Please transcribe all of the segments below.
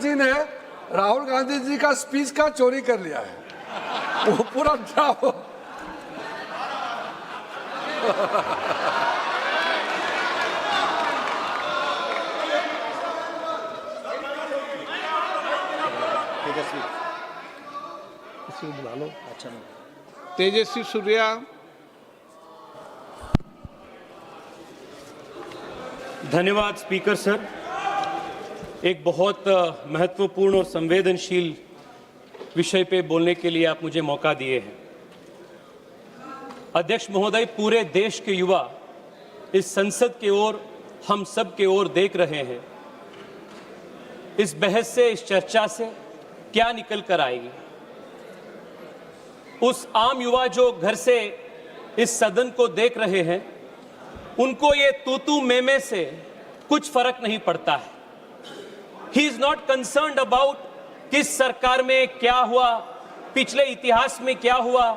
जी ने राहुल गांधी जी का स्पीच का चोरी कर लिया है, वो पूरा ड्रामा। बुला लो। अच्छा, तेजस्वी सूर्या। धन्यवाद स्पीकर सर, एक बहुत महत्वपूर्ण और संवेदनशील विषय पे बोलने के लिए आप मुझे मौका दिए हैं। अध्यक्ष महोदय, पूरे देश के युवा इस संसद के ओर, हम सब के ओर देख रहे हैं। इस बहस से, इस चर्चा से क्या निकल कर आएगी। उस आम युवा जो घर से इस सदन को देख रहे हैं, उनको ये तू मैं से कुछ फर्क नहीं पड़ता है। He is not concerned about किस सरकार में क्या हुआ, पिछले इतिहास में क्या हुआ,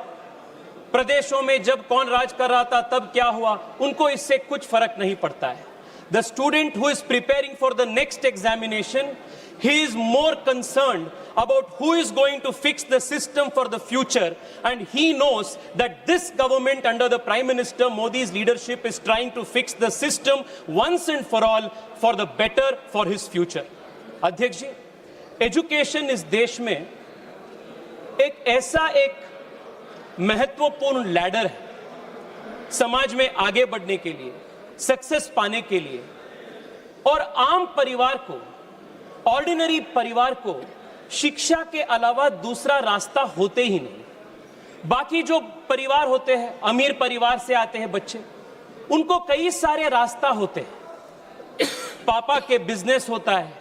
प्रदेशों में जब कौन राज कर रहा था तब क्या हुआ, उनको इससे कुछ फर्क नहीं पड़ता है। The student who is preparing for the next examination, he is more concerned about who is going to fix the system for the future, and he knows that this government under the Prime Minister Modi's leadership is trying to fix the system once and for all for the better for his future. अध्यक्ष जी, education इस देश में एक ऐसा महत्वपूर्ण ladder है समाज में आगे बढ़ने के लिए, सक्सेस पाने के लिए, और आम परिवार को, ऑर्डिनरी परिवार को शिक्षा के अलावा दूसरा रास्ता होते ही नहीं। बाकी जो परिवार होते हैं, अमीर परिवार से आते हैं बच्चे, उनको कई सारे रास्ता होते हैं। पापा के बिजनेस होता है,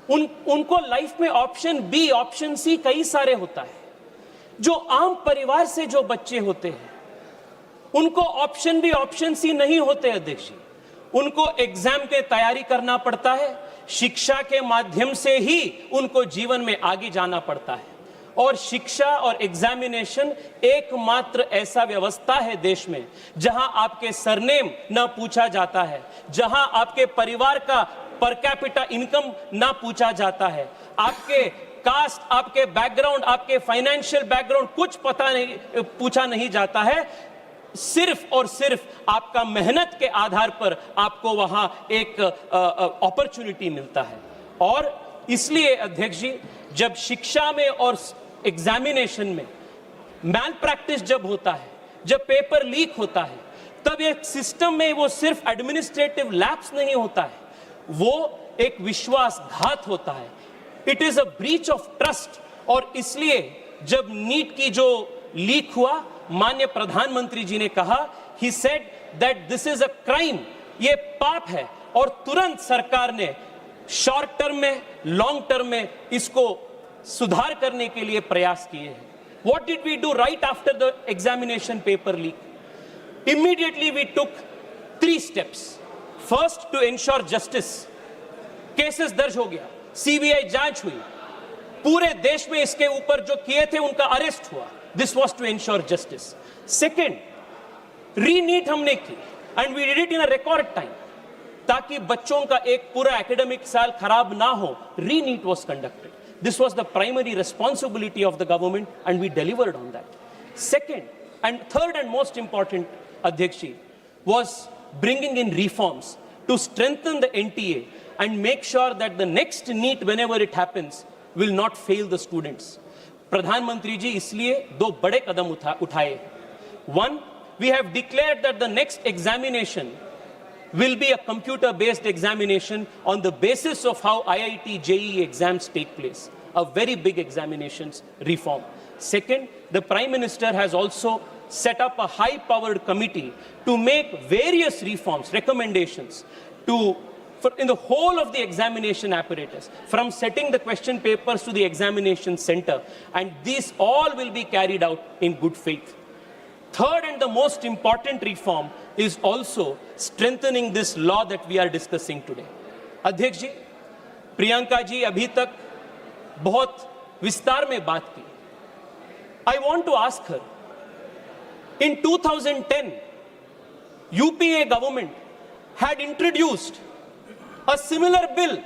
उनको लाइफ में ऑप्शन बी, ऑप्शन सी कई सारे होता है। जो आम परिवार से जो बच्चे होते हैं, उनको ऑप्शन बी, ऑप्शन सी नहीं होते अध्यक्ष जी। उनको एग्जाम के तैयारी करना पड़ता है, शिक्षा के माध्यम से ही उनको जीवन में आगे जाना पड़ता है। और शिक्षा और एग्जामिनेशन एकमात्र ऐसा व्यवस्था है देश में जहां आपके सरनेम ना पूछा जाता है, जहां आपके परिवार का पर कैपिटा इनकम ना पूछा जाता है, आपके कास्ट, आपके बैकग्राउंड, आपके फाइनेंशियल बैकग्राउंड कुछ पता नहीं, पूछा नहीं जाता है। सिर्फ और सिर्फ आपका मेहनत के आधार पर आपको वहां एक अपॉर्चुनिटी मिलता है। और इसलिए अध्यक्ष जी, जब शिक्षा में और एग्जामिनेशन में मैल प्रैक्टिस जब होता है, जब पेपर लीक होता है, तब एक सिस्टम में वो सिर्फ एडमिनिस्ट्रेटिव लैप्स नहीं होता है, वो एक विश्वासघात होता है। It is a breach of trust. और इसलिए जब नीट की जो लीक हुआ, माननीय प्रधानमंत्री जी ने कहा, he said that this is a crime, ये पाप है, और तुरंत सरकार ने शॉर्ट टर्म में, लॉन्ग टर्म में इसको सुधार करने के लिए प्रयास किए हैं। What did we do right after the examination paper leak? Immediately we took 3 steps. First, to ensure justice. Cases दर्ज हो गया, सीबीआई जांच हुई, पूरे देश में इसके ऊपर जो किए थे उनका अरेस्ट हुआ। This was to ensure justice. Second, re-NEET हमने की, and we did it in a record time, ताकि बच्चों का एक पूरा एकेडमिक साल खराब ना हो। Re-NEET was conducted. This was the primary responsibility of the government, and we delivered on that. Second, and third and most important, Adhyakshi, was bringing in reforms to strengthen the NTA and make sure that the next NEET, whenever it happens, will not fail the students. प्रधानमंत्री जी इसलिए 2 बड़े कदम उठाए। 1, we have declared that the next examination will be a computer based examination on the basis of how IIT JEE exams take place, a very big examinations reform. Second, the Prime Minister has also set up a high powered committee to make various reforms, recommendations in the whole of the examination apparatus, from setting the question papers to the examination center, and these all will be carried out in good faith. Third and the most important reform is also strengthening this law that we are discussing today. अध्यक्ष जी, प्रियंका जी अभी तक बहुत विस्तार में बात की। I want to ask her, in 2010, UPA government had introduced a similar bill,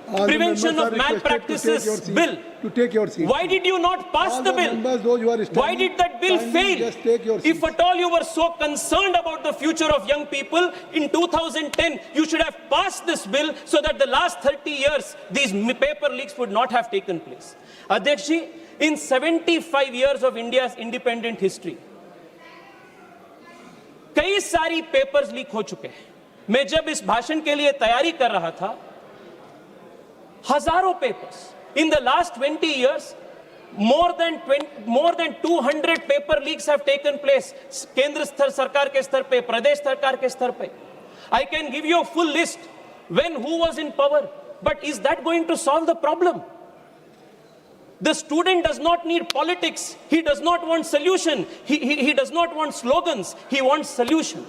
All the Prevention members of are requested Malpractices to take your seat. bill. To take your seat. Why did you not pass All the the bill? members, those who are Why standing, did that bill kindly fail? just take your If seats. at all you were so concerned about the future of young people, in 2010, you should have passed this bill so that the last 30 years, these paper leaks would not have taken place. Adhyaksh ji, in 75 years of India's independent history, कई सारी papers leak हो चुके हैं. मैं जब इस भाषण के लिए तैयारी कर रहा था, हजारों papers. In the last 20 years, more than 200 paper leaks have taken place. केंद्र स्तर सरकार के स्तर पे, प्रदेश सरकार के स्तर पे. I can give you a full list when who was in power. But is that going to solve the problem? The student does not need politics. He does not want solution. He does not want slogans. He wants solution.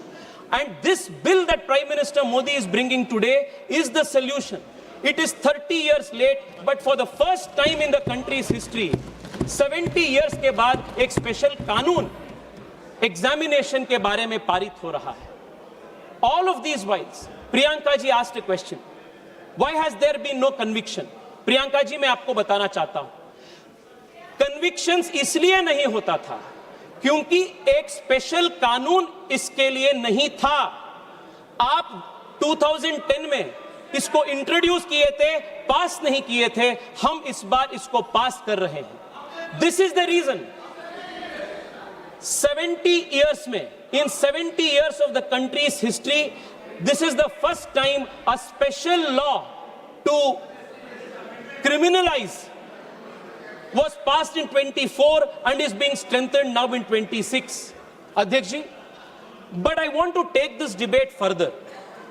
And this bill that Prime Minister Modi is bringing today is the solution. It is 30 years late, but for the first time in the country's history, 70 years के बाद एक special कानून examination के बारे में पारित हो रहा है. All of these whiles, Priyanka ji asked a question. Why has there been no conviction? Priyanka ji, मैं आपको बताना चाहता हूं. Convictions इसलिए नहीं होता था क्योंकि एक स्पेशल कानून इसके लिए नहीं था. आप 2010 में इसको इंट्रोड्यूस किए थे, पास नहीं किए थे. हम इस बार इसको पास कर रहे हैं. This is the reason. 70 years में, in 70 years of the country's history, this is the first time a special law to criminalize was passed in 24 and is being strengthened now in 26. Adhyaksh ji, but I want to take this debate further.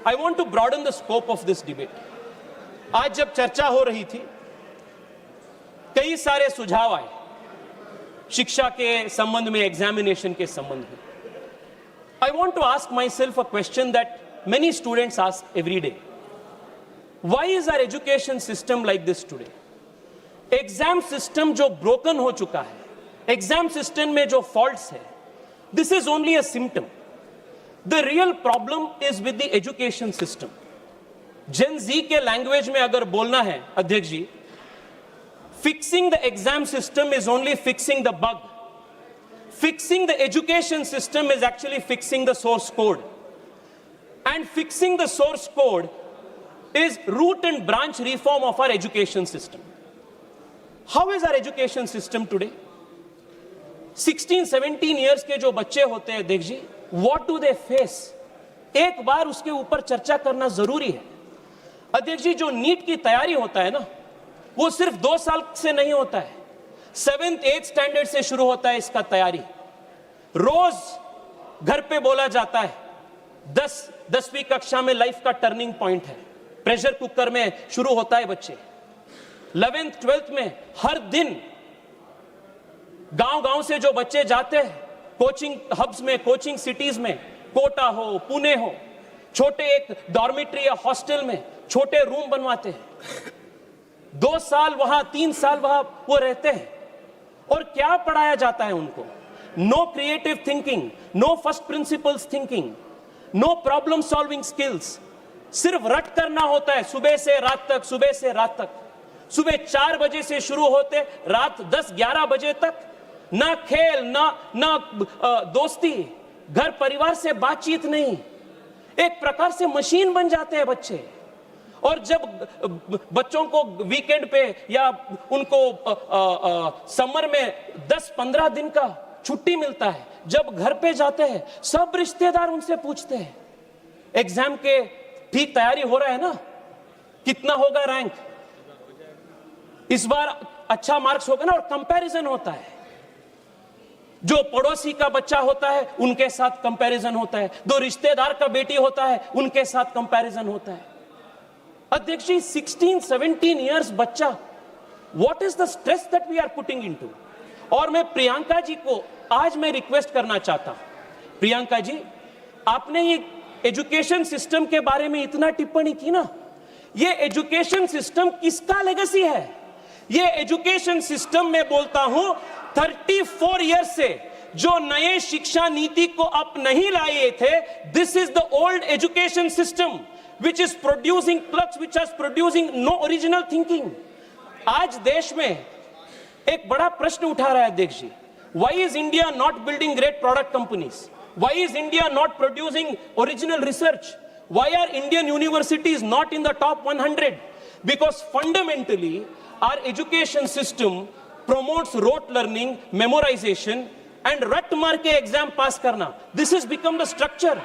I want to broaden the scope of this debate. आज जब चर्चा हो रही थी, कई सारे सुझाव आए शिक्षा के संबंध में, एग्जामिनेशन के संबंध में. I want to ask myself a question that many students ask every day. Why is our education system like this today? Exam system जो ब्रोकन हो चुका है, एग्जाम सिस्टम में जो फॉल्ट्स है, this is only a symptom. The real problem is with the education system. Gen Z के language में अगर बोलना है अध्यक्ष ji, fixing the exam system is only fixing the bug. Fixing the education system is actually fixing the source code. And fixing the source code is root and branch reform of our education system. How is our education system today? 16-17 years के जो बच्चे होते हैं देख जी, what do they face? एक बार उसके ऊपर चर्चा करना जरूरी है. अध्यक्ष जी, जो नीट की तैयारी होता है ना, वो सिर्फ 2 साल से नहीं होता है. 7th 8th स्टैंडर्ड से शुरू होता है इसका तैयारी. रोज घर पे बोला जाता है 10वीं कक्षा में लाइफ का टर्निंग पॉइंट है. प्रेशर कुकर में शुरू होता है बच्चे. 11th 12th में हर दिन गांव से जो बच्चे जाते हैं कोचिंग हब्स में, कोचिंग सिटीज में, कोटा हो, पुणे हो, छोटे एक डॉर्मिटरी या हॉस्टल में छोटे रूम बनवाते हैं. 2 साल वहां, 3 साल वहां वो रहते हैं. और क्या पढ़ाया जाता है उनको? No creative thinking, no first principles thinking, no problem solving skills. सिर्फ रट करना होता है सुबह से रात तक, सुबह से रात तक. सुबह 4 बजे से शुरू होते रात 10-11 बजे तक. ना खेल, ना दोस्ती, घर परिवार से बातचीत नहीं. एक प्रकार से मशीन बन जाते हैं बच्चे. और जब बच्चों को वीकेंड पे या उनको समर में 10-15 दिन का छुट्टी मिलता है, जब घर पे जाते हैं सब रिश्तेदार उनसे पूछते हैं एग्जाम के ठीक तैयारी हो रहा है ना, कितना होगा रैंक, इस बार अच्छा मार्क्स होगा ना. और कंपैरिजन होता है. जो पड़ोसी का बच्चा होता है उनके साथ कंपैरिजन होता है, जो रिश्तेदार का बेटी होता है उनके साथ कंपैरिजन होता है. अध्यक्ष जी, 16-17 इयर्स बच्चा, what is the stress that we are putting into. और मैं प्रियंका जी को आज मैं रिक्वेस्ट करना चाहता हूं. प्रियंका जी, आपने ये एजुकेशन सिस्टम के बारे में इतना टिप्पणी की ना, ये एजुकेशन सिस्टम किसका लेगेसी है? ये एजुकेशन सिस्टम में बोलता हूं 34 इयर्स से जो नए शिक्षा नीति को आप नहीं लाए थे, this is the old education system. which is producing clerks which are producing no original thinking. आज देश में एक बड़ा प्रश्न उठा रहा है अध्यक्ष जी, why is India not building great product companies? Why is India not producing original research? Why are Indian universities not in the top 100? Because fundamentally our education system promotes rote learning, memorization and रट मार के exam पास करना. This has become the structure.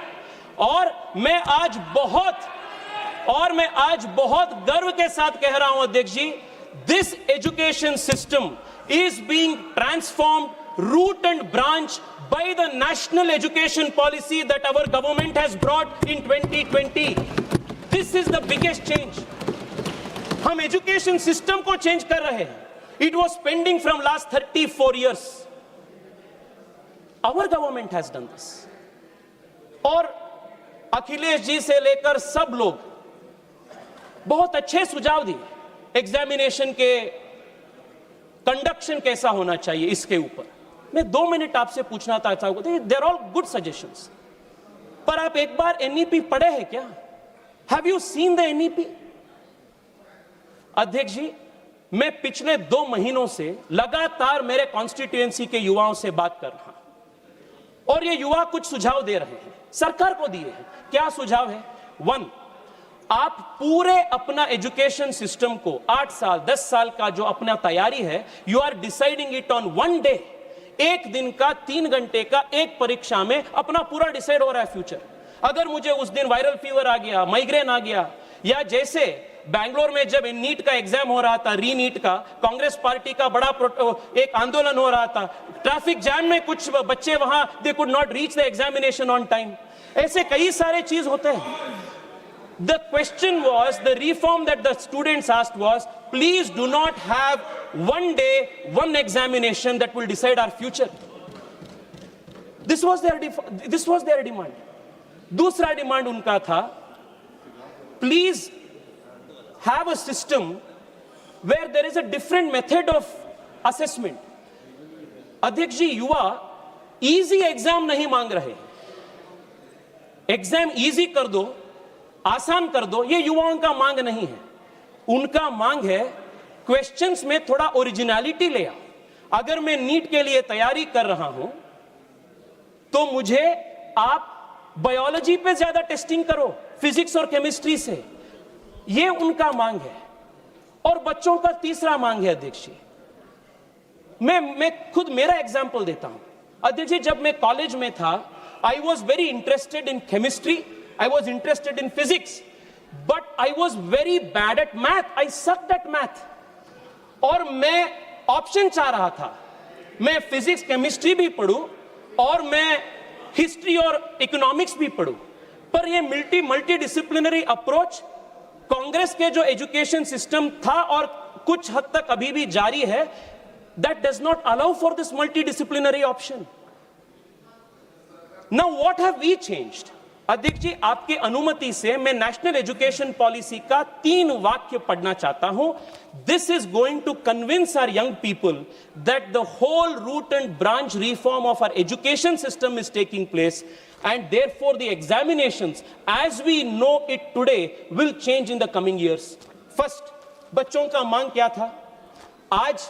और मैं आज बहुत गर्व के साथ कह रहा हूं अध्यक्ष जी, this education system is being transformed root and branch by the national education policy that our government has brought in 2020. This is the biggest change. हम education system को change कर रहे हैं. It was pending from last 34 years. Our government has done this. और अखिलेश जी से लेकर सब लोग बहुत अच्छे सुझाव दिए. एग्जामिनेशन के कंडक्शन कैसा होना चाहिए इसके ऊपर. मैं 2 मिनट आपसे पूछना चाहता हूं. They are all good suggestions. पर आप एक बार NEP पढ़े हैं क्या? Have you seen the NEP? अध्यक्ष जी, मैं पिछले 2 महीनों से लगातार मेरे कॉन्स्टिट्यूएंसी के युवाओं से बात कर रहा हूं और ये युवा कुछ सुझाव दे रहे हैं, सरकार को दिए हैं. क्या सुझाव है? 1, आप पूरे अपना एजुकेशन सिस्टम को 8 साल 10 साल का जो अपना तैयारी है, you are deciding it on 1 day. एक दिन का 3 घंटे का एक परीक्षा में अपना पूरा डिसाइड हो रहा है फ्यूचर. अगर मुझे उस दिन वायरल फीवर आ गया, माइग्रेन आ गया, या जैसे बैंगलोर में जब नीट का एग्जाम हो रहा था, रीनीट का, कांग्रेस पार्टी का बड़ा एक आंदोलन हो रहा था, ट्रैफिक जैम में कुछ बच्चे वहां they could not reach the examination on time. ऐसे कई सारे चीज होते हैं. The question was, the reform that the students asked was, please do not have 1 day, 1 examination that will decide our future. This was their demand. दूसरा demand उनका था, please have a system where there is a different method of assessment. अध्यक्ष जी, युवा easy exam नहीं मांग रहे. Exam easy कर दो, आसान कर दो, ये युवाओं का मांग नहीं है. उनका मांग है क्वेश्चंस में थोड़ा ओरिजिनलिटी ले आओ. अगर मैं नीट के लिए तैयारी कर रहा हूं तो मुझे आप बायोलॉजी पे ज्यादा टेस्टिंग करो, फिजिक्स और केमिस्ट्री से. ये उनका मांग है. और बच्चों का तीसरा मांग है अध्यक्ष जी, मैं खुद मेरा एग्जांपल देता हूं. अध्यक्ष जी, जब मैं कॉलेज में था, I was very interested in chemistry, I was interested in physics, but I was very bad at math. I sucked at math. और मैं ऑप्शन चाह रहा था, मैं फिजिक्स केमिस्ट्री भी पढ़ूं और मैं हिस्ट्री और इकोनॉमिक्स भी पढ़ूं. पर ये मल्टी डिसिप्लिनरी अप्रोच कांग्रेस के जो एजुकेशन सिस्टम था और कुछ हद तक अभी भी जारी है, that does not allow for this multidisciplinary option. Now what have we changed? अध्यक्ष जी, आपकी अनुमति से मैं नेशनल एजुकेशन पॉलिसी का 3 वाक्य पढ़ना चाहता हूं. This is going to convince our young people that the whole root and branch reform of our education system is taking place and therefore the examinations as we know it today will change in the coming years. First, बच्चों का मांग क्या था? आज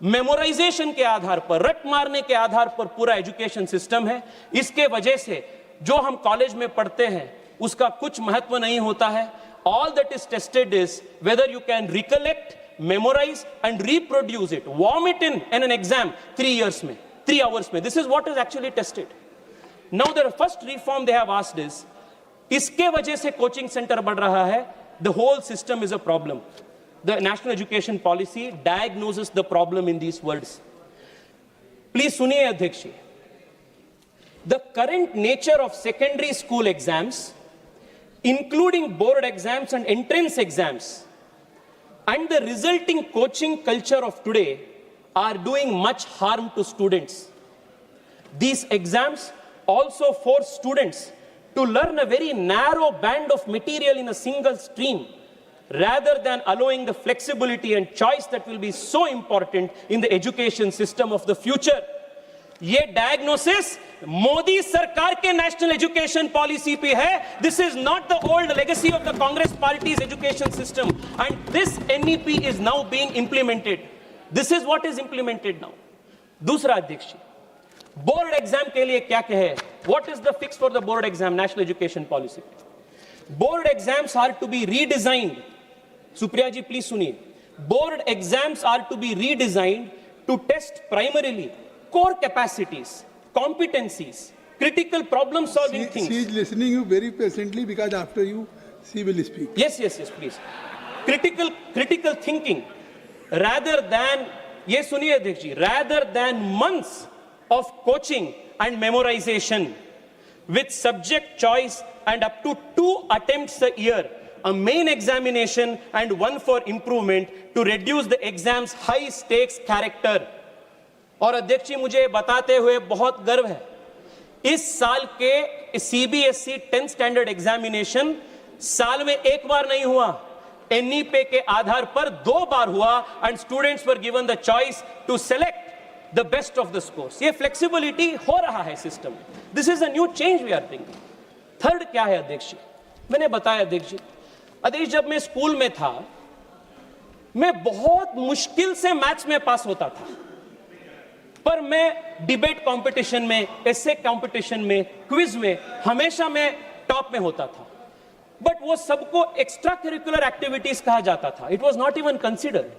memorisation के आधार पर, रट मारने के आधार पर पूरा एजुकेशन सिस्टम है. इसके वजह से जो हम कॉलेज में पढ़ते हैं उसका कुछ महत्व नहीं होता है. All that is tested is whether you can recollect, memorise and reproduce it, vomit in an exam 3 hours में. This is what is actually tested. Now the first reform they have asked is, इसके वजह से coaching centre बढ़ रहा है. The whole system is a problem. The national education policy diagnoses the problem in these words. Please सुनिए अध्यक्ष ji, the current nature of secondary school exams, including board exams and entrance exams, and the resulting coaching culture of today are doing much harm to students. These exams also force students to learn a very narrow band of material in a single stream, rather than allowing the flexibility and choice that will be so important in the education system of the future. ये diagnosis Modi सरकार के national education policy पे है. This is not the old legacy of the Congress party's education system and this NEP is now being implemented. This is what is implemented now. दूसरा अध्यक्ष ji, board exam के लिए क्या कहे? What is the fix for the board exam national education policy? Board exams are to be redesigned. Supriya ji please सुनिए. Board exams are to be redesigned to test primarily core capacities, competencies, critical problem solving things. She is listening you very patiently because after you she will speak. Yes, please. Critical thinking rather than, ये सुनिए अध्यक्ष जी, rather than months of coaching and memorization with subject choice and up to 2 attempts a year, a main examination and one for improvement to reduce the exam's high stakes character. और अध्यक्ष जी मुझे बताते हुए बहुत गर्व है, इस साल के सीबीएसई 10th स्टैंडर्ड एग्जामिनेशन साल में एक बार नहीं हुआ, एनईपी के आधार पर 2 बार हुआ and students were given the choice to select the best of the scores. ये फ्लेक्सिबिलिटी हो रहा है सिस्टम में. This is a new change we are bringing. Third क्या है अध्यक्ष जी? मैंने बताया अध्यक्ष जी, जब मैं स्कूल में था मैं बहुत मुश्किल से मैथ्स में पास होता था, पर मैं डिबेट कंपटीशन में, एसे कंपटीशन में, क्विज में हमेशा मैं टॉप में होता था. बट वो सबको एक्स्ट्रा करिकुलर एक्टिविटीज कहा जाता था. It was not even considered.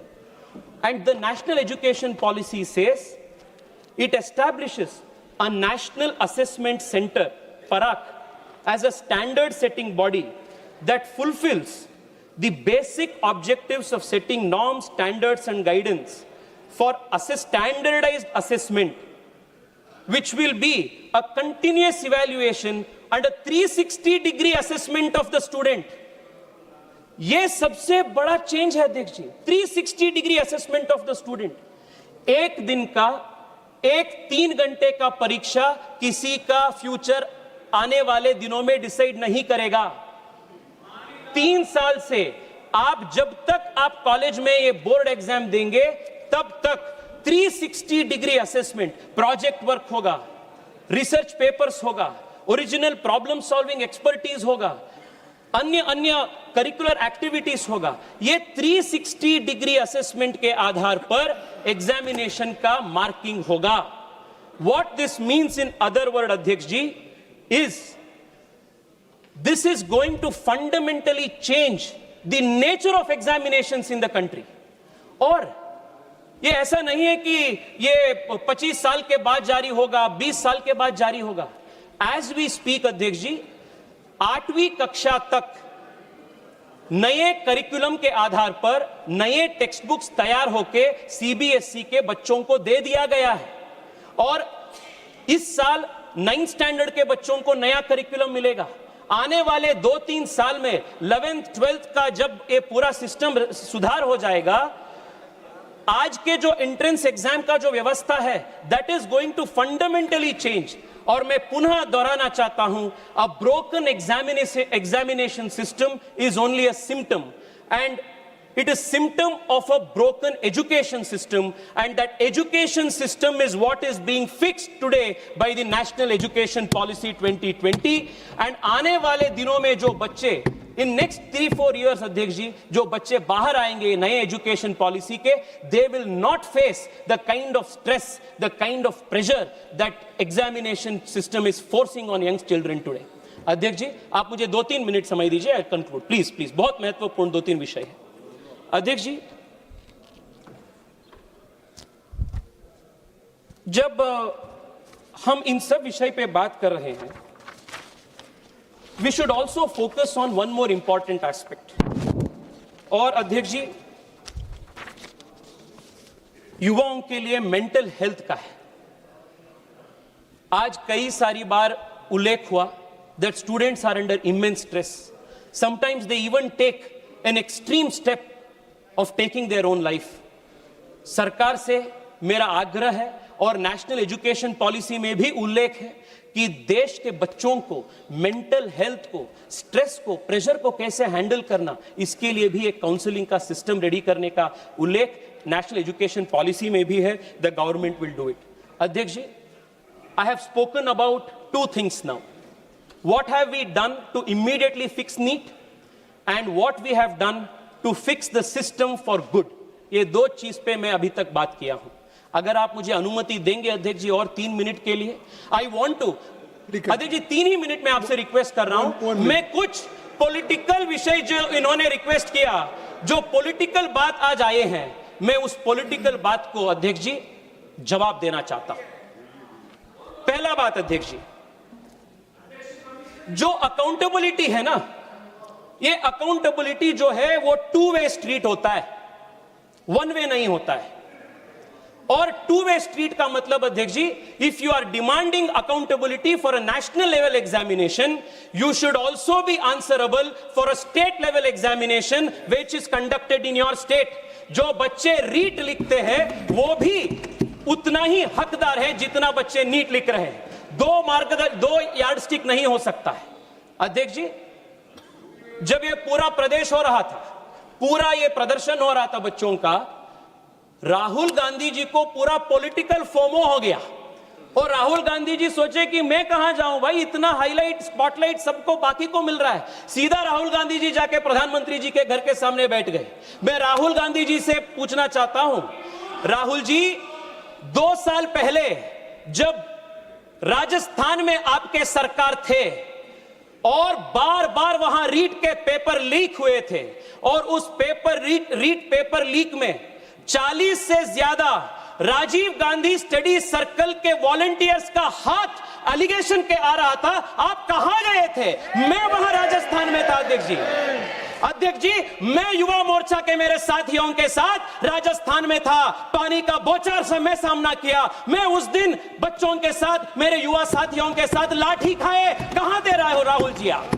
And the national education policy says it establishes a national assessment centre PARAKH as a standard setting body that fulfils the basic objectives of setting norms, standards and guidance for standardized assessment, which will be a continuous evaluation and a 360-degree assessment of the student. ये सबसे बड़ा change है अध्यक्ष जी. 360-degree assessment of the student. एक दिन का, 3 घंटे का परीक्षा किसी का फ्यूचर आने वाले दिनों में डिसाइड नहीं करेगा. 3 साल से आप जब तक आप कॉलेज में ये बोर्ड एग्जाम देंगे तब तक 360-degree असेसमेंट, प्रोजेक्ट वर्क होगा, रिसर्च पेपर्स होगा, ओरिजिनल प्रॉब्लम सॉल्विंग एक्सपर्टीज होगा, अन्य करिकुलर एक्टिविटीज होगा. ये 360-degree असेसमेंट के आधार पर एग्जामिनेशन का मार्किंग होगा. What this means in other word अध्यक्ष ji is this is going to fundamentally change the nature of examinations in the country. और ये ऐसा नहीं है कि ये 25 साल के बाद जारी होगा, 20 साल के बाद जारी होगा. एज वी स्पीक अध्यक्ष जी 8वीं कक्षा तक नए करिकुलम के आधार पर नए टेक्स्ट बुक्स तैयार होके सीबीएसई के बच्चों को दे दिया गया है. और इस साल 9th स्टैंडर्ड के बच्चों को नया करिकुलम मिलेगा. आने वाले 2-3 साल में 11th 12th का जब ये पूरा सिस्टम सुधार हो जाएगा, आज के जो एंट्रेंस एग्जाम का जो व्यवस्था है that is going to fundamentally change. और मैं पुनः दोहराना चाहता हूं, a broken examination system is only a symptom and it is symptom of a broken education system, and that education system is what is being fixed today by the National Education Policy 2020. and आने वाले दिनों में जो बच्चे in next 3-4 years अध्यक्ष जी जो बच्चे बाहर आएंगे नए एजुकेशन पॉलिसी के, they will not face the kind of stress, the kind of pressure that examination system is forcing on young children today. अध्यक्ष जी आप मुझे 2-3 मिनट समय दीजिए, आई कंक्लूड प्लीज. बहुत महत्वपूर्ण 2-3 विषय है अध्यक्ष जी. जब हम इन सब विषय पे बात कर रहे हैं, we should also focus on one more important aspect. और अध्यक्ष जी युवाओं के लिए मेंटल हेल्थ का है. आज कई सारी बार उल्लेख हुआ that students are under immense stress. Sometimes they even take an extreme step of taking their own life. सरकार से मेरा आग्रह है और नेशनल एजुकेशन पॉलिसी में भी उल्लेख है कि देश के बच्चों को मेंटल हेल्थ को, स्ट्रेस को, प्रेशर को कैसे हैंडल करना, इसके लिए भी एक काउंसलिंग का सिस्टम रेडी करने का उल्लेख नेशनल एजुकेशन पॉलिसी में भी है. The government will do it. अध्यक्ष जी I have spoken about two things now. What have we done to immediately fix NEET and what we have done to fix the system for good. ये दो चीज पे मैं अभी तक बात किया हूं. अगर आप मुझे अनुमति देंगे अध्यक्ष जी और 3 मिनट के लिए, आई वॉन्ट टू, अध्यक्ष जी 3 ही मिनट में आपसे रिक्वेस्ट कर रहा हूं. मैं कुछ पॉलिटिकल विषय जो इन्होंने रिक्वेस्ट किया, जो पॉलिटिकल बात आज आए हैं, मैं उस पॉलिटिकल बात को अध्यक्ष जी जवाब देना चाहता हूं. पहला बात अध्यक्ष जी, जो अकाउंटेबिलिटी है ना, ये अकाउंटेबिलिटी जो है वो 2 वे स्ट्रीट होता है, 1 वे नहीं होता है. और 2 वे स्ट्रीट का मतलब अध्यक्ष ji, if you are demanding accountability for a national level examination, you should also be answerable for a state level examination which is conducted in your state. जो बच्चे रीट लिखते हैं वो भी उतना ही हकदार है जितना बच्चे नीट लिख रहे हैं. 2 यार्डस्टिक नहीं हो सकता है. अध्यक्ष जी, जब ये पूरा प्रदेश हो रहा था, पूरा ये प्रदर्शन हो रहा था बच्चों का, राहुल गांधी जी को पूरा पॉलिटिकल फोमो हो गया. और राहुल गांधी जी सोचे कि मैं कहां जाऊं भाई, इतना हाईलाइट स्पॉटलाइट सबको बाकी को मिल रहा है. सीधा राहुल गांधी जी जाके प्रधानमंत्री जी के घर के सामने बैठ गए. मैं राहुल गांधी जी से पूछना चाहता हूं, राहुल जी 2 साल पहले जब राजस्थान में आपके सरकार थे और बार बार वहां रीट के पेपर लीक हुए थे, और उस रीट पेपर लीक में 40 से ज्यादा राजीव गांधी स्टडी सर्कल के वॉलंटियर्स का हाथ एलिगेशन के आ रहा था, आप कहां गए थे? मैं वहां राजस्थान में था अध्यक्ष जी. अध्यक्ष जी, मैं युवा मोर्चा के मेरे साथियों के साथ राजस्थान में था. पानी का बौछार से मैं सामना किया. मैं उस दिन बच्चों के साथ, मेरे युवा साथियों के साथ लाठी खाए. कहां दे रहे हो राहुल जी आप?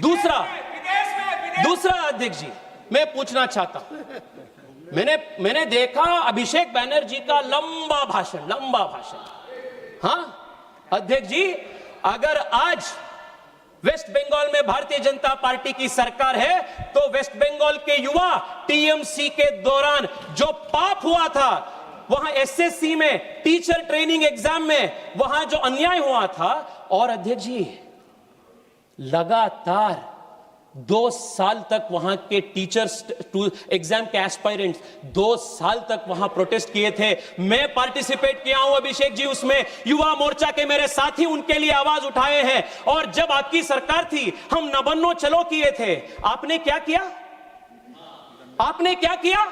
दूसरा अध्यक्ष जी, मैं पूछना चाहता हूं, मैंने देखा अभिषेक बैनर्जी का लंबा भाषण. हाँ अध्यक्ष जी, अगर आज वेस्ट बंगाल में भारतीय जनता पार्टी की सरकार है, तो वेस्ट बंगाल के युवा टीएमसी के दौरान जो पाप हुआ था, वहां एसएससी में, टीचर ट्रेनिंग एग्जाम में, वहां जो अन्याय हुआ था, और अध्यक्ष जी लगातार 2 साल तक वहां के टीचर्स एग्जाम के एस्पायरेंट्स 2 साल तक वहां प्रोटेस्ट किए थे. मैं पार्टिसिपेट किया हूं अभिषेक जी उसमें. युवा मोर्चा के मेरे साथी उनके लिए आवाज उठाए हैं. और जब आपकी सरकार थी, हम न बनो चलो किए थे. आपने क्या किया?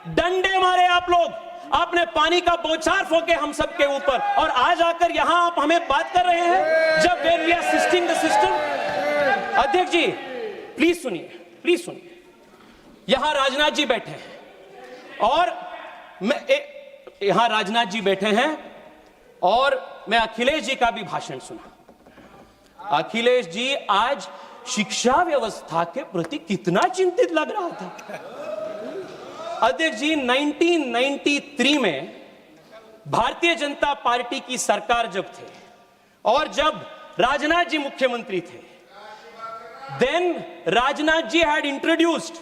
डंडे मारे आप लोग. आपने पानी का बौछार फोके हम सब के ऊपर, और आज आकर यहां आप हमें बात कर रहे हैं जब when we are assisting the system. अध्यक्ष जी प्लीज सुनिए. यहां राजनाथ जी बैठे हैं, और मैं अखिलेश जी का भी भाषण सुना. अखिलेश जी आज शिक्षा व्यवस्था के प्रति कितना चिंतित लग रहा था. अध्यक्ष जी, 1993 में भारतीय जनता पार्टी की सरकार जब थे, और जब राजनाथ जी मुख्यमंत्री थे, then Rajnath ji had introduced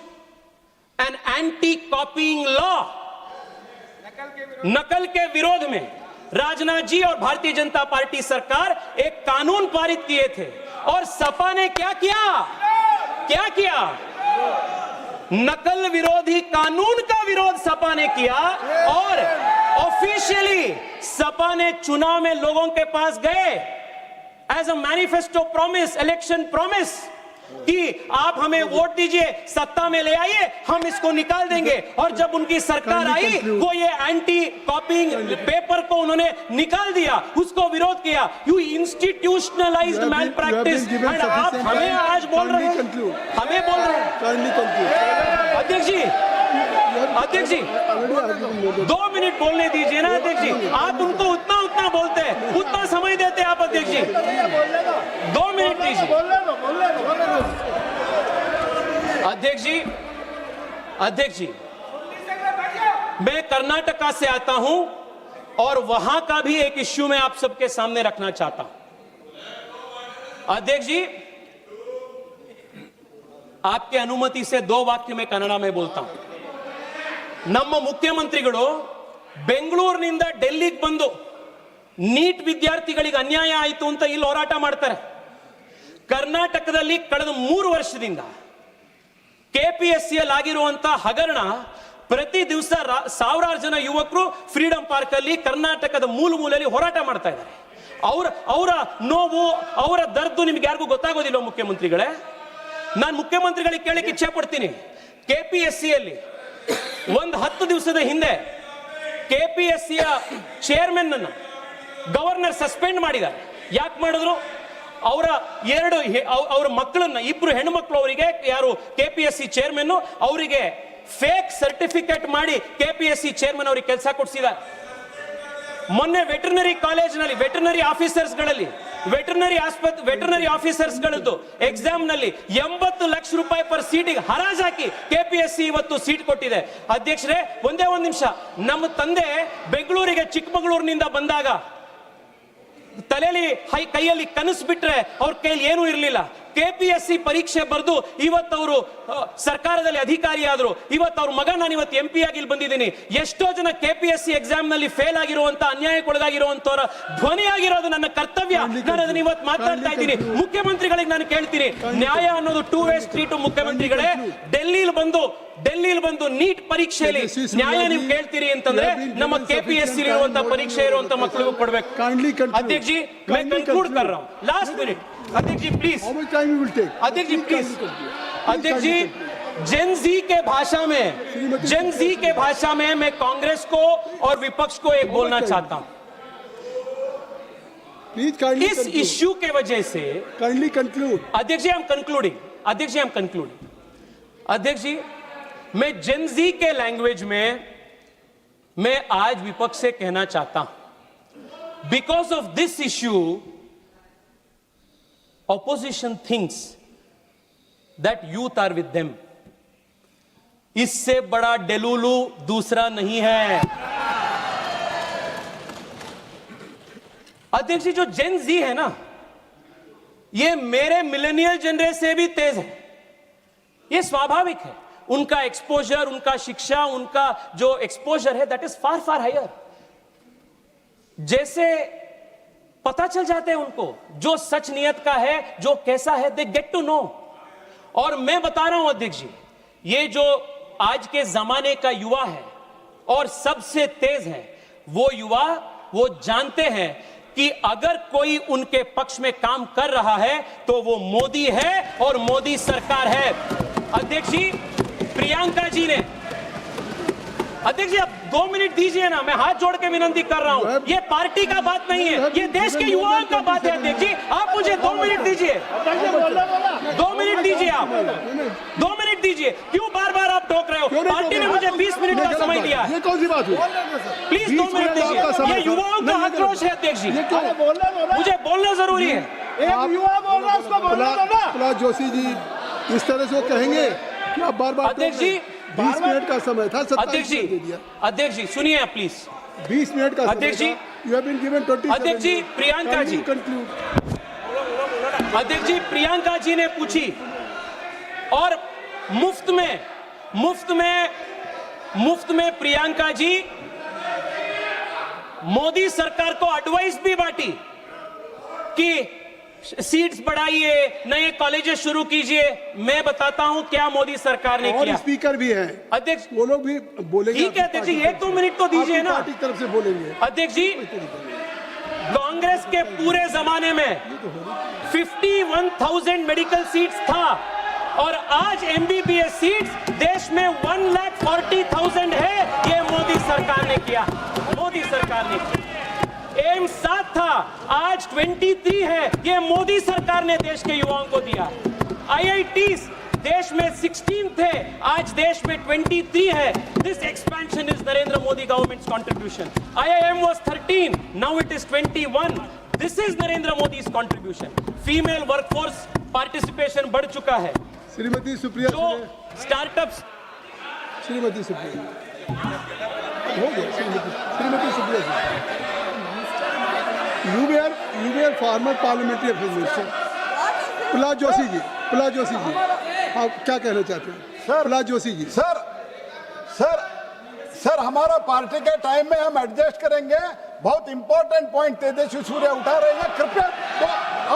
an anti-copying law. नकल के विरोध में राजनाथ जी और भारतीय जनता पार्टी सरकार एक कानून पारित किए थे. और सपा ने क्या किया? नकल विरोधी कानून का विरोध सपा ने किया, और ऑफिशियली सपा ने चुनाव में लोगों के पास गए as a manifesto promise, election promise, कि आप हमें वोट दीजिए, सत्ता में ले आइए, हम इसको निकाल देंगे. और जब उनकी सरकार आई, वो ये एंटी कॉपिंग पेपर को उन्होंने निकाल दिया, उसको विरोध किया. You institutionalised malpractice, and आप हमें आज बोल रहे हैं. अध्यक्ष जी 2 मिनट बोलने दीजिए ना अध्यक्ष जी. आप उनको उतना बोलते हैं, उतना समय देते हैं आप अध्यक्ष जी. 2 मिनट दीजिए अध्यक्ष जी. मैं कर्नाटका से आता हूं, और वहां का भी एक इश्यू मैं आप सबके सामने रखना चाहता हूं. अध्यक्ष जी, आपके अनुमति से 2 वाक्य में कन्नड़ में बोलता हूं. ನಮ್ಮ ಮುಖ್ಯಮಂತ್ರಿಗಳು ಬೆಂಗಳೂರಿನಿಂದ ಡೆಲ್ಲಿಗೆ ಬಂದು ನೀಟ್ ವಿದ್ಯಾರ್ಥಿಗಳಿಗೆ ಅನ್ಯಾಯ ಆಯಿತು ಅಂತ ಇಲ್ಲಿ ಹೋರಾಟ ಮಾಡ್ತಾರೆ. ಕರ್ನಾಟಕದಲ್ಲಿ ಕಳೆದ 3 ವರ್ಷದಿಂದ ಕೆಪಿಎಸ್ಸಿಯಲ್ಲಿ ಆಗಿರುವಂತಹ ಹಗರಣ, ಪ್ರತಿ ದಿವಸ ಸಾವಿರಾರು ಜನ ಯುವಕರು ಫ್ರೀಡಂ ಪಾರ್ಕ್ ಅಲ್ಲಿ ಕರ್ನಾಟಕದ ಮೂಲೆಯಲ್ಲಿ ಹೋರಾಟ ಮಾಡ್ತಾ ಇದ್ದಾರೆ. ಅವರ ನೋವು, ಅವರ ದರ್ದು ನಿಮ್ಗೆ ಯಾರಿಗೂ ಗೊತ್ತಾಗೋದಿಲ್ಲ ಮುಖ್ಯಮಂತ್ರಿಗಳೇ. ನಾನು ಮುಖ್ಯಮಂತ್ರಿಗಳಿಗೆ ಕೇಳಕ್ಕೆ ಇಚ್ಛೆ ಪಡ್ತೀನಿ, ಕೆಪಿಎಸ್ಸಿಯಲ್ಲಿ ಒಂದು 10 ದಿವಸದ ಹಿಂದೆ ಕೆಪಿಎಸ್ಸಿಯ ಚೇರ್ಮನ್ ಅನ್ನು ಗವರ್ನರ್ ಸಸ್ಪೆಂಡ್ ಮಾಡಿದ್ದಾರೆ. ಯಾಕೆ ಮಾಡಿದ್ರು? ಅವರ ಮಕ್ಕಳನ್ನ, 2 ಹೆಣ್ಣುಮಕ್ಕಳು, ಅವರಿಗೆ ಯಾರು ಕೆಪಿಎಸ್ಸಿ ಚೇರ್ಮನ್ ಅವರಿಗೆ ಫೇಕ್ ಸರ್ಟಿಫಿಕೇಟ್ ಮಾಡಿ ಕೆಪಿಎಸ್ಸಿ ಚೇರ್ಮನ್ ಅವರಿಗೆ ಕೆಲಸ ಕೊಡಿಸಿದ್ದಾರೆ. ಮೊನ್ನೆ ವೆಟರ್ನರಿ ಕಾಲೇಜಿನಲ್ಲಿ ವೆಟರ್ನರಿ ಆಫೀಸರ್ಸ್ಗಳದ್ದು ಎಕ್ಸಾಮ್ ನಲ್ಲಿ 80 ಲಕ್ಷ ರೂಪಾಯಿ ಪರ್ ಸೀಟಿಗೆ ಹರಾಜಾಕಿ ಕೆಪಿಎಸ್ಸಿ ಇವತ್ತು ಸೀಟ್ ಕೊಟ್ಟಿದೆ. ಅಧ್ಯಕ್ಷರೇ, ಒಂದೇ ಒಂದು ನಿಮಿಷ. ನಮ್ಮ ತಂದೆ ಬೆಂಗಳೂರಿಗೆ ಚಿಕ್ಕಮಗಳೂರಿನಿಂದ ಬಂದಾಗ ತಲೆಯಲ್ಲಿ ಕೈಯಲ್ಲಿ ಕನಸು ಬಿಟ್ರೆ ಅವ್ರ ಕೈಯಲ್ಲಿ ಏನೂ ಇರಲಿಲ್ಲ. ಕೆಪಿಎಸ್ಸಿ ಪರೀಕ್ಷೆ ಬರೆದು ಇವತ್ತು ಅವರು ಸರ್ಕಾರದಲ್ಲಿ ಅಧಿಕಾರಿ ಆದ್ರು. ಇವತ್ತು ಅವ್ರ ಮಗ ನಾನು ಇವತ್ತು MP ಆಗಿ ಇಲ್ಲಿ ಬಂದಿದ್ದೀನಿ. ಎಷ್ಟೋ ಜನ ಕೆಪಿಎಸ್ಸಿ ಎಕ್ಸಾಮ್ ನಲ್ಲಿ ಫೇಲ್ ಆಗಿರುವಂತ, ಅನ್ಯಾಯಕ್ಕೊಳಗಾಗಿರುವಂತವರ ಧ್ವನಿಯಾಗಿರೋದು ನನ್ನ ಕರ್ತವ್ಯ. ನಾನು ಅದನ್ನ ಇವತ್ತು ಮಾತಾಡ್ತಾ ಇದ್ದೀನಿ. ಮುಖ್ಯಮಂತ್ರಿಗಳಿಗೆ ನಾನು ಕೇಳ್ತೀನಿ, ನ್ಯಾಯ ಅನ್ನೋದು 2 ವೇ ಸ್ಟ್ರೀಟ್. ಮುಖ್ಯಮಂತ್ರಿಗಳೇ, ಡೆಲ್ಲಿಲಿ ಬಂದು ನೀಟ್ ಪರೀಕ್ಷೆಯಲ್ಲಿ ನ್ಯಾಯ ನೀವು ಕೇಳ್ತೀರಿ ಅಂತಂದ್ರೆ ನಮ್ಮ ಕೆಪಿಎಸ್ಸಿ ಇರುವಂತ ಪರೀಕ್ಷೆ ಇರುವಂತ ಮಕ್ಕಳಿಗೂ ಕೊಡ್ಬೇಕು. अध्यक्ष जी, मैं कंक्लूड कर रहा हूँ. लास्ट मिनट अध्यक्ष जी please. How much time you will take? अध्यक्ष जी प्लीज. अध्यक्ष जी, जेन जी के भाषा में मैं कांग्रेस को और विपक्ष को एक बोलना चाहता हूँ. Please kindly इस conclude. इश्यू के वजह से Kindly conclude. अध्यक्ष जी, आई एम कंक्लूडिंग. अध्यक्ष जी, मैं जेन जी के लैंग्वेज में मैं आज विपक्ष से कहना चाहता हूं, because of this issue opposition thinks that youth are with them. इससे बड़ा डेलुलू दूसरा नहीं है. अध्यक्ष जी, जो जेन जी है ना, ये मेरे मिलेनियल जनरेशन से भी तेज है. ये स्वाभाविक है. उनका एक्सपोजर, उनका शिक्षा, उनका जो एक्सपोजर है दैट इज फार हायर. जैसे पता चल जाते हैं उनको जो सच नियत का है, जो कैसा है, दे गेट टू नो. और मैं बता रहा हूं अध्यक्ष जी, ये जो आज के जमाने का युवा है और सबसे तेज है, वो युवा वो जानते हैं कि अगर कोई उनके पक्ष में काम कर रहा है तो वो मोदी है और मोदी सरकार है. अध्यक्ष जी, प्रियंका जी ने, अध्यक्ष जी आप 2 मिनट दीजिए ना, मैं हाथ जोड़ के विनती कर रहा हूं. ये पार्टी का बात नहीं है, ये देश के युवाओं का बात है. अध्यक्ष जी, आप मुझे 2 मिनट दीजिए. 2 मिनट दीजिए, आप 2 मिनट दीजिए. क्यों बार-बार आप टोक रहे हो? पार्टी ने मुझे 20 मिनट का समय दिया है. ये कौन सी बात हुई? प्लीज 2 मिनट दीजिए. ये युवाओं का आक्रोश है अध्यक्ष जी, मुझे बोलना जरूरी है. युवा बोल रहा है, उसको बोलना दो ना. प्रहलाद जोशी जी इस तरह से वो कहेंगे कि आप बार-बार अध्यक्ष जी, 20 मिनट का समय था, 27 अध्यक्ष मिनट दे दिया. जी सुनिए आप प्लीज. 20 मिनट का अध्यक्ष जी, यू हैव बीन गिवन 27 अध्यक्ष जी, प्रियंका जी. कंक्लूड. अध्यक्ष जी, प्रियंका जी ने पूछी और मुफ्त में प्रियंका जी मोदी सरकार को एडवाइस भी बांटी कि सीट्स बढ़ाइए, नए कॉलेजेस शुरू कीजिए. मैं बताता हूं क्या मोदी सरकार ने और किया. स्पीकर भी हैं अध्यक्ष, वो लोग भी बोलेंगे. ठीक है अध्यक्ष जी, 1-2 मिनट तो दीजिए ना. पार्टी की तरफ से बोलेंगे. अध्यक्ष जी, कांग्रेस के पूरे जमाने में 51,000 मेडिकल सीट्स था और आज MBBS सीट्स देश में 1,40,000 है. ये मोदी सरकार ने किया. एम्स 7 था, आज 23 है. ये मोदी सरकार ने देश के युवाओं को दिया. IITs देश में 16 थे, आज देश में 23 है. This expansion is Narendra Modi government's contribution. IIM was 13, now it is 21. This is Narendra Modi's contribution. Female workforce participation बढ़ चुका है. श्रीमती सुप्रिया जो स्टार्टअप्स, श्रीमती सुप्रिया हो गया. Shrimati Supriya you were former parliamentary affairs minister. Prahlad Joshi ji आप क्या कहना चाहते हैं? प्रहलाद जोशी जी. सर हमारा पार्टी के टाइम में हम एडजस्ट करेंगे. बहुत इंपॉर्टेंट पॉइंट तेजस्वी सूर्या उठा रहे हैं, कृपया तो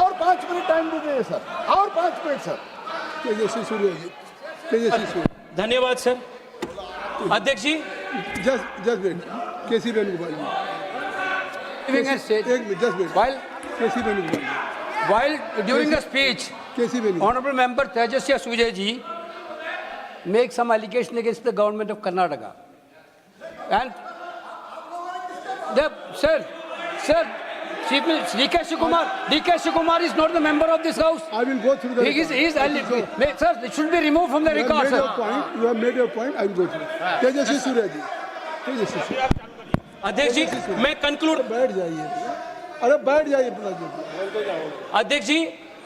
और 5 मिनट टाइम दीजिए सर, और 5 मिनट सर। तेजस्वी सूर्या जी, तेजस्वी सूर्या। धन्यवाद सर। अध्यक्ष ji, just wait, KC Venugopal ji, Giving a state- एक minute, just wait, While KC Venugopal ji, while during the speech, KC Venugopal. Honorable Member Tejaswi Surya ji make some allegation against the government of Karnataka. And sir, DK Shikumar is not the member of this house. I will go through the He is, record. sir, it should be removed from the You have record, made your sir. point. You have made your point. I will go through. तेजस्वी सूर्या जी, तेजस्वी सूर्या, अध्यक्ष जी, मैं conclude. बैठ जाइए, अरे बैठ जाइए प्रहलाद जोशी। अध्यक्ष जी,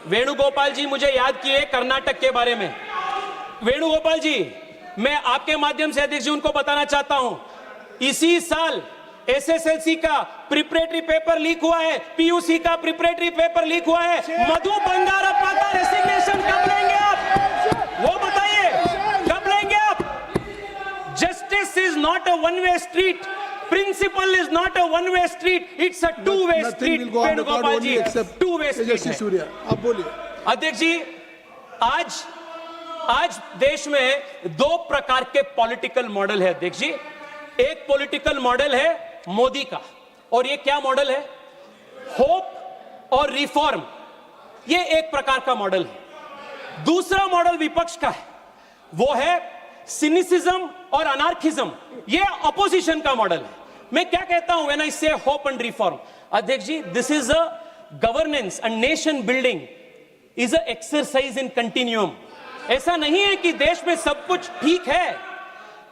वेणुगोपाल जी मुझे याद किए कर्नाटक के बारे में। वेणुगोपाल जी, मैं आपके माध्यम से अध्यक्ष जी उनको बताना चाहता हूं, इसी साल एसएसएलसी का प्रिपरेटरी पेपर लीक हुआ है, पीयूसी का प्रिपरेटरी पेपर लीक हुआ है। मधु बंगारप्पा का रेसिग्नेशन कब लेंगे आप, वो बताइए, कब लेंगे आप? Justice is not a one way street, principle is not a one way street, it's a two way Nothing street. will go on record Venugopal only ji, except two way street Tejaswi है। सूर्या, आप बोलिए। अध्यक्ष जी, आज देश में 2 प्रकार के पॉलिटिकल मॉडल है अध्यक्ष जी। एक पॉलिटिकल मॉडल है मोदी का, और ये क्या मॉडल है? होप और रिफॉर्म, ये एक प्रकार का मॉडल है। दूसरा मॉडल विपक्ष का है, वो है सिनिसिज्म और अनार्किज्म, ये अपोजिशन का मॉडल है। मैं क्या कहता हूं व्हेन आई से होप एंड रिफॉर्म? अध्यक्ष ji, this is a governance and nation building is a exercise in continuum. ऐसा नहीं है कि देश में सब कुछ ठीक है,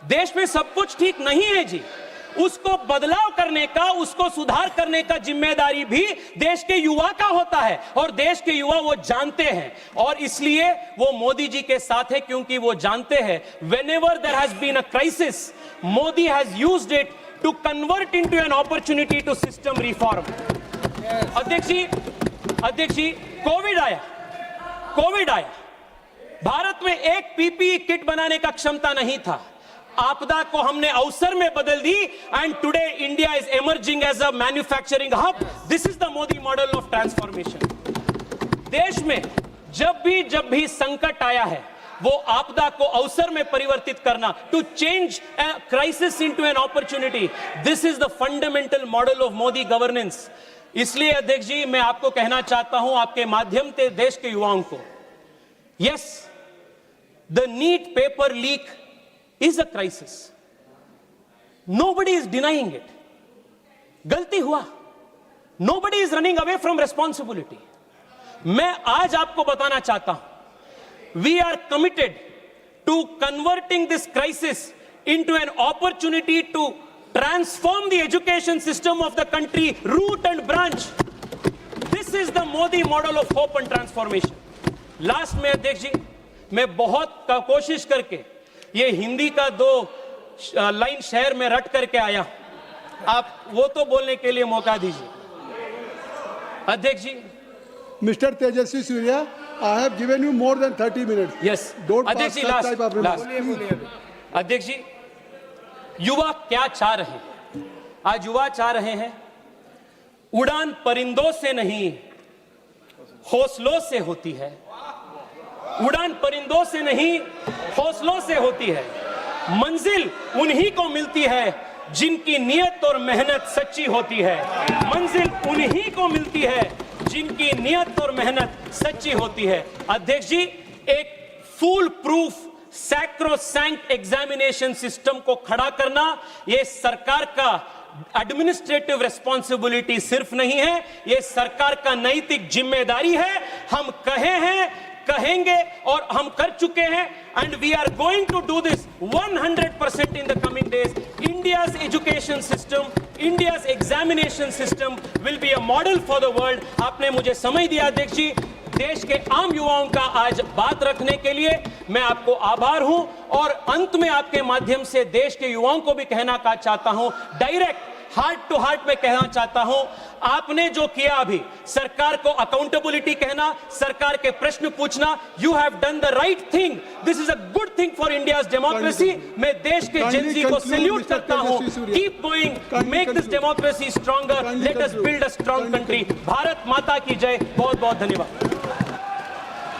देश में सब कुछ ठीक नहीं है जी। उसको बदलाव करने का, उसको सुधार करने का जिम्मेदारी भी देश के युवा का होता है, और देश के युवा वो जानते हैं, और इसलिए वो मोदी जी के साथ है, क्योंकि वो जानते हैं whenever there has been a crisis, Modi has used it to convert into an opportunity to system reform. अध्यक्ष जी, कोविड आया, भारत में एक पीपीई किट बनाने का क्षमता नहीं था। आपदा को हमने अवसर में बदल दी, and today India is emerging as a manufacturing hub. This is the Modi model of transformation. देश में जब भी संकट आया है, वो आपदा को अवसर में परिवर्तित करना, to change crisis into an opportunity, this is the fundamental model of Modi governance. इसलिए अध्यक्ष जी, मैं आपको कहना चाहता हूं, आपके माध्यम से देश के युवाओं को, yes, the NEET paper leak is a crisis. Nobody is denying it. गलती हुआ. Nobody is running away from responsibility. मैं आज आपको बताना चाहता हूं, we are committed to converting this crisis into an opportunity to transform the education system of the country, root and branch. This is the Modi model of hope and transformation. Last में अध्यक्ष जी, मैं बहुत कोशिश करके ये हिंदी का 2 line शहर में रट करके आया, आप वो तो बोलने के लिए मौका दीजिए। अध्यक्ष ji, mister Tejaswi Surya, I have given you more than 30 minutes. Yes अध्यक्ष जी, अध्यक्ष जी, युवा क्या चाह रहे हैं? आज युवा चाह रहे हैं, उड़ान परिंदों से नहीं हौसलों से होती है, उड़ान परिंदों से नहीं हौसलों से होती है, मंजिल उन्हीं को मिलती है जिनकी नियत और मेहनत सच्ची होती है, मंजिल उन्हीं को मिलती है जिनकी नियत और मेहनत सच्ची होती है। अध्यक्ष जी, एक full proof sacrosanct examination system को खड़ा करना, यह सरकार का एडमिनिस्ट्रेटिव रिस्पॉन्सिबिलिटी सिर्फ नहीं है, यह सरकार का नैतिक जिम्मेदारी है। हम कहे हैं, कहेंगे और हम कर चुके हैं, and we are going to do this 100% in the coming days. India's education system, India's examination system will be a model for the world. आपने मुझे समय दिया अध्यक्ष जी, देश के आम युवाओं का आज बात रखने के लिए मैं आपको आभार हूं, और अंत में आपके माध्यम से देश के युवाओं को भी कहना चाहता हूं, डायरेक्ट हार्ट टू हार्ट में कहना चाहता हूं, आपने जो किया अभी, सरकार को अकाउंटेबिलिटी कहना, सरकार के प्रश्न पूछना, you have done the right thing. This is a good thing for India's democracy. मैं देश के जेनजी को सैल्यूट करता हूं। Keep going, make this democracy stronger, let us build a strong country. Bharat माता की जय। बहुत बहुत धन्यवाद।